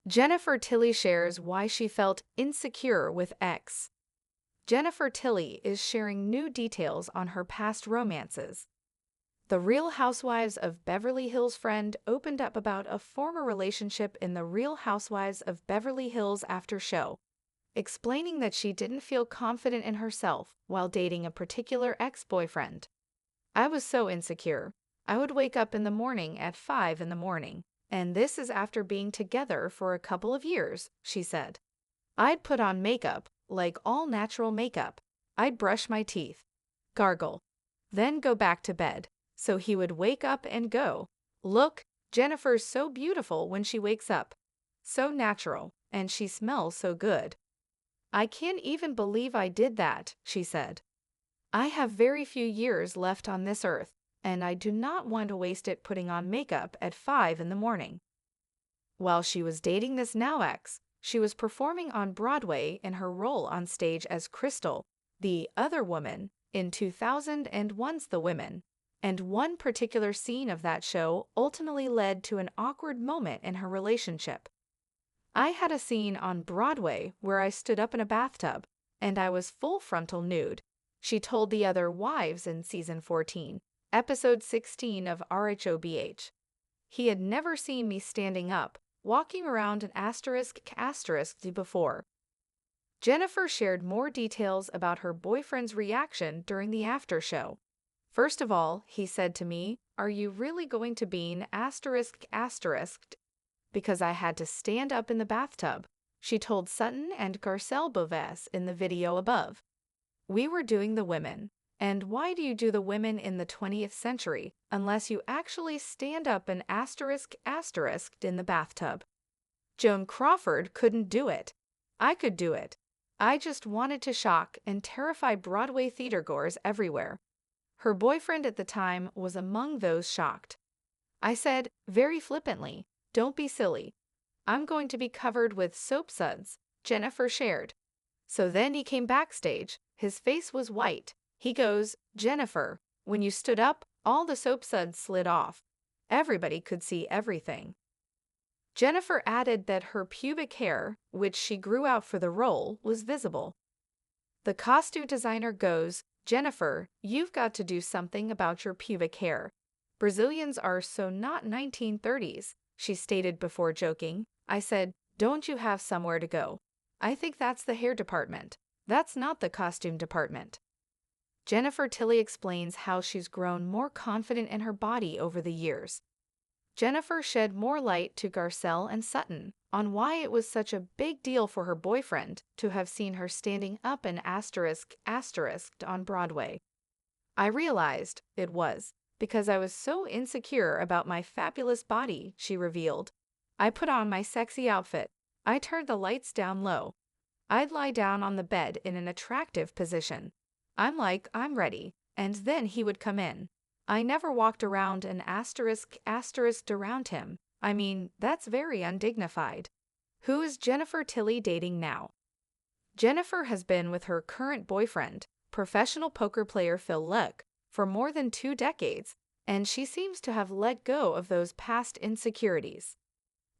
Jennifer Tilly shares why she felt insecure with X. Jennifer Tilly is sharing new details on her past romances. The Real Housewives of Beverly Hills friend opened up about a former relationship in the Real Housewives of Beverly Hills after show, explaining that she didn't feel confident in herself while dating a particular ex-boyfriend. "I was so insecure. I would wake up in the morning at 5 in the morning, and this is after being together for a couple of years," she said. "I'd put on makeup, like all natural makeup. I'd brush my teeth, gargle, then go back to bed. So he would wake up and go, 'Look, Jennifer's so beautiful when she wakes up. So natural, and she smells so good. I can't even believe I did that,' she said. 'I have very few years left on this earth, and I do not want to waste it putting on makeup at 5 in the morning.'" While she was dating this now ex, she was performing on Broadway in her role on stage as Crystal, the other woman, in 2001's The Women, and one particular scene of that show ultimately led to an awkward moment in her relationship. "I had a scene on Broadway where I stood up in a bathtub, and I was full frontal nude," she told the other wives in season 14, episode 16 of RHOBH. "He had never seen me standing up, walking around an asterisk before." Jennifer shared more details about her boyfriend's reaction during the after show. "First of all, he said to me, 'Are you really going to be an asterisk?' Because I had to stand up in the bathtub," she told Sutton and Garcelle Beauvais in the video above. "We were doing The Women. And why do you do The Women in the 20th century unless you actually stand up an asterisk in the bathtub? Joan Crawford couldn't do it. I could do it. I just wanted to shock and terrify Broadway theatergoers everywhere." Her boyfriend at the time was among those shocked. "I said, very flippantly, 'Don't be silly. I'm going to be covered with soap suds,'" Jennifer shared. "So then he came backstage. His face was white. He goes, 'Jennifer, when you stood up, all the soap suds slid off. Everybody could see everything.'" Jennifer added that her pubic hair, which she grew out for the role, was visible. The costume designer goes, "Jennifer, you've got to do something about your pubic hair. Brazilians are so not 1930s, she stated before joking. "I said, 'Don't you have somewhere to go? I think that's the hair department. That's not the costume department.'" Jennifer Tilly explains how she's grown more confident in her body over the years. Jennifer shed more light to Garcelle and Sutton on why it was such a big deal for her boyfriend to have seen her standing up an asterisk on Broadway. "I realized it was because I was so insecure about my fabulous body," she revealed. "I put on my sexy outfit. I turned the lights down low. I'd lie down on the bed in an attractive position. I'm like, I'm ready, and then he would come in. I never walked around an asterisk around him. I mean, that's very undignified." Who is Jennifer Tilly dating now? Jennifer has been with her current boyfriend, professional poker player Phil Luck, for more than 2 decades, and she seems to have let go of those past insecurities.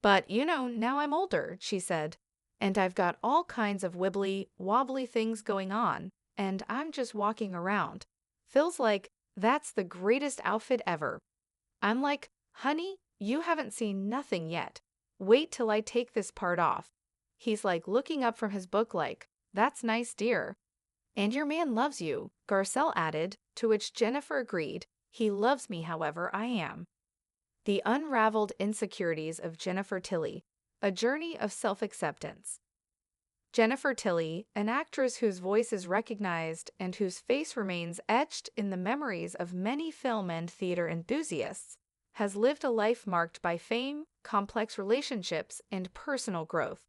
"But, now I'm older," she said, "and I've got all kinds of wibbly, wobbly things going on, and I'm just walking around. Phil's like, 'That's the greatest outfit ever.' I'm like, 'Honey, you haven't seen nothing yet. Wait till I take this part off.' He's like looking up from his book like, 'That's nice, dear.' And your man loves you," Garcelle added, to which Jennifer agreed, "He loves me however I am." The unraveled insecurities of Jennifer Tilly, a journey of self-acceptance. Jennifer Tilly, an actress whose voice is recognized and whose face remains etched in the memories of many film and theater enthusiasts, has lived a life marked by fame, complex relationships, and personal growth.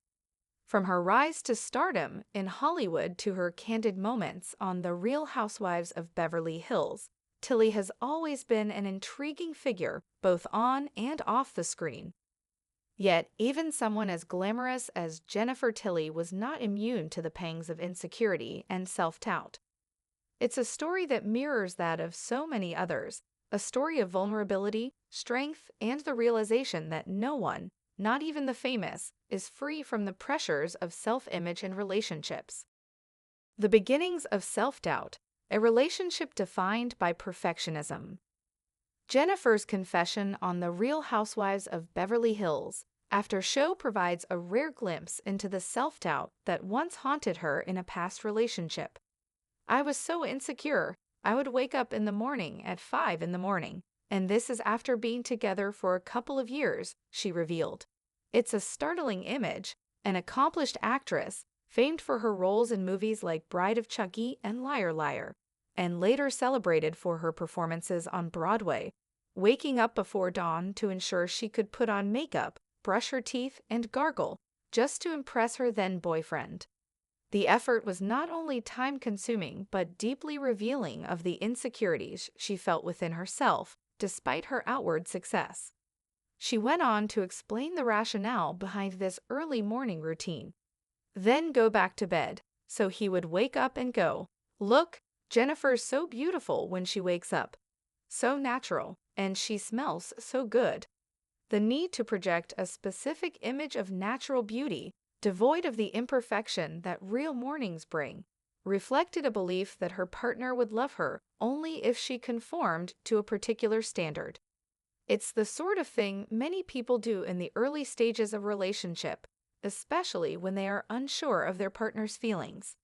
From her rise to stardom in Hollywood to her candid moments on The Real Housewives of Beverly Hills, Tilly has always been an intriguing figure both on and off the screen. Yet, even someone as glamorous as Jennifer Tilly was not immune to the pangs of insecurity and self-doubt. It's a story that mirrors that of so many others, a story of vulnerability, strength, and the realization that no one, not even the famous, is free from the pressures of self-image and relationships. The beginnings of self-doubt, a relationship defined by perfectionism. Jennifer's confession on The Real Housewives of Beverly Hills after show provides a rare glimpse into the self-doubt that once haunted her in a past relationship. "I was so insecure, I would wake up in the morning at 5 in the morning, and this is after being together for a couple of years," she revealed. It's a startling image. An accomplished actress, famed for her roles in movies like Bride of Chucky and Liar Liar, and later celebrated for her performances on Broadway, waking up before dawn to ensure she could put on makeup, brush her teeth, and gargle, just to impress her then-boyfriend. The effort was not only time-consuming but deeply revealing of the insecurities she felt within herself, despite her outward success. She went on to explain the rationale behind this early morning routine. Then go back to bed, so he would wake up and go, "Look, Jennifer's so beautiful when she wakes up. So natural, and she smells so good." The need to project a specific image of natural beauty, devoid of the imperfection that real mornings bring, reflected a belief that her partner would love her only if she conformed to a particular standard. It's the sort of thing many people do in the early stages of a relationship, especially when they are unsure of their partner's feelings.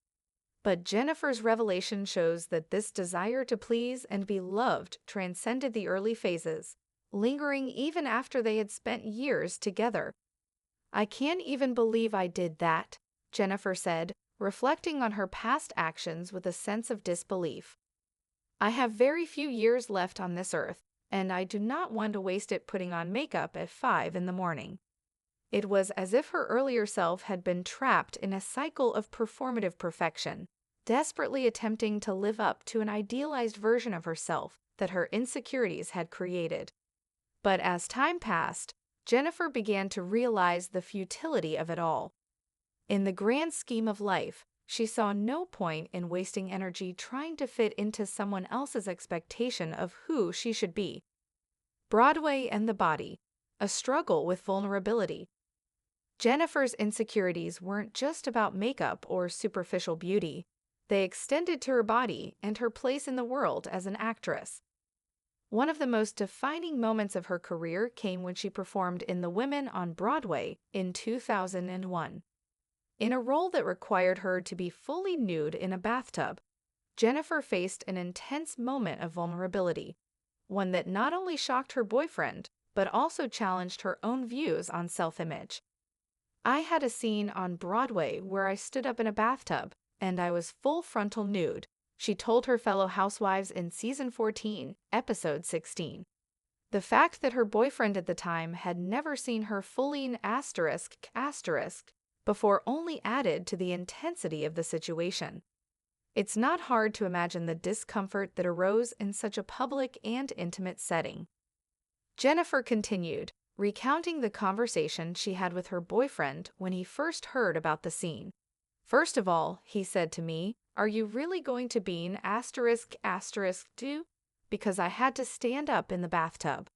But Jennifer's revelation shows that this desire to please and be loved transcended the early phases, lingering even after they had spent years together. "I can't even believe I did that," Jennifer said, reflecting on her past actions with a sense of disbelief. "I have very few years left on this earth, and I do not want to waste it putting on makeup at 5 in the morning." It was as if her earlier self had been trapped in a cycle of performative perfection, desperately attempting to live up to an idealized version of herself that her insecurities had created. But as time passed, Jennifer began to realize the futility of it all. In the grand scheme of life, she saw no point in wasting energy trying to fit into someone else's expectation of who she should be. Broadway and the body, a struggle with vulnerability. Jennifer's insecurities weren't just about makeup or superficial beauty. They extended to her body and her place in the world as an actress. One of the most defining moments of her career came when she performed in The Women on Broadway in 2001. In a role that required her to be fully nude in a bathtub, Jennifer faced an intense moment of vulnerability, one that not only shocked her boyfriend, but also challenged her own views on self-image. "I had a scene on Broadway where I stood up in a bathtub, and I was full frontal nude," she told her fellow housewives in Season 14, Episode 16. The fact that her boyfriend at the time had never seen her fully in *** before only added to the intensity of the situation. It's not hard to imagine the discomfort that arose in such a public and intimate setting. Jennifer continued, recounting the conversation she had with her boyfriend when he first heard about the scene. "First of all, he said to me, 'Are you really going to be an *** do?' Because I had to stand up in the bathtub."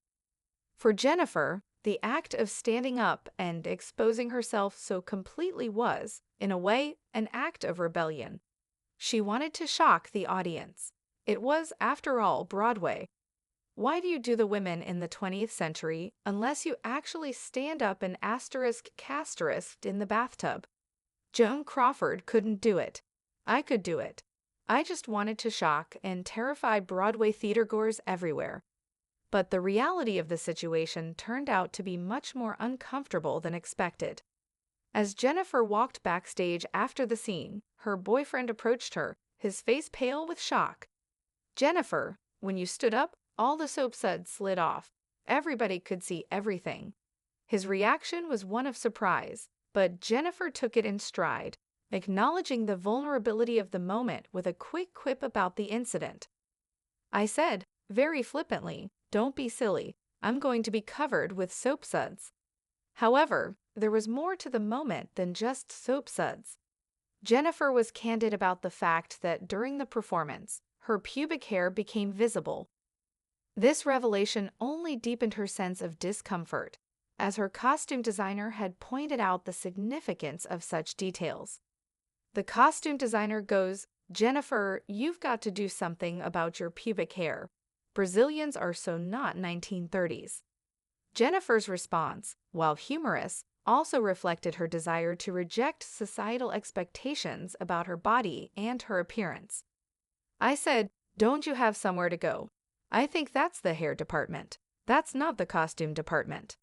For Jennifer, the act of standing up and exposing herself so completely was, in a way, an act of rebellion. She wanted to shock the audience. It was, after all, Broadway. Why do you do The Women in the 20th century unless you actually stand up and *** in the bathtub? Joan Crawford couldn't do it. I could do it. I just wanted to shock and terrify Broadway theatergoers everywhere. But the reality of the situation turned out to be much more uncomfortable than expected. As Jennifer walked backstage after the scene, her boyfriend approached her, his face pale with shock. "Jennifer, when you stood up, all the soap suds slid off. Everybody could see everything." His reaction was one of surprise, but Jennifer took it in stride, acknowledging the vulnerability of the moment with a quick quip about the incident. "I said, very flippantly, 'Don't be silly, I'm going to be covered with soap suds.'" However, there was more to the moment than just soap suds. Jennifer was candid about the fact that during the performance, her pubic hair became visible. This revelation only deepened her sense of discomfort, as her costume designer had pointed out the significance of such details. The costume designer goes, "Jennifer, you've got to do something about your pubic hair. Brazilians are so not 1930s. Jennifer's response, while humorous, also reflected her desire to reject societal expectations about her body and her appearance. "I said, don't you have somewhere to go? I think that's the hair department. That's not the costume department."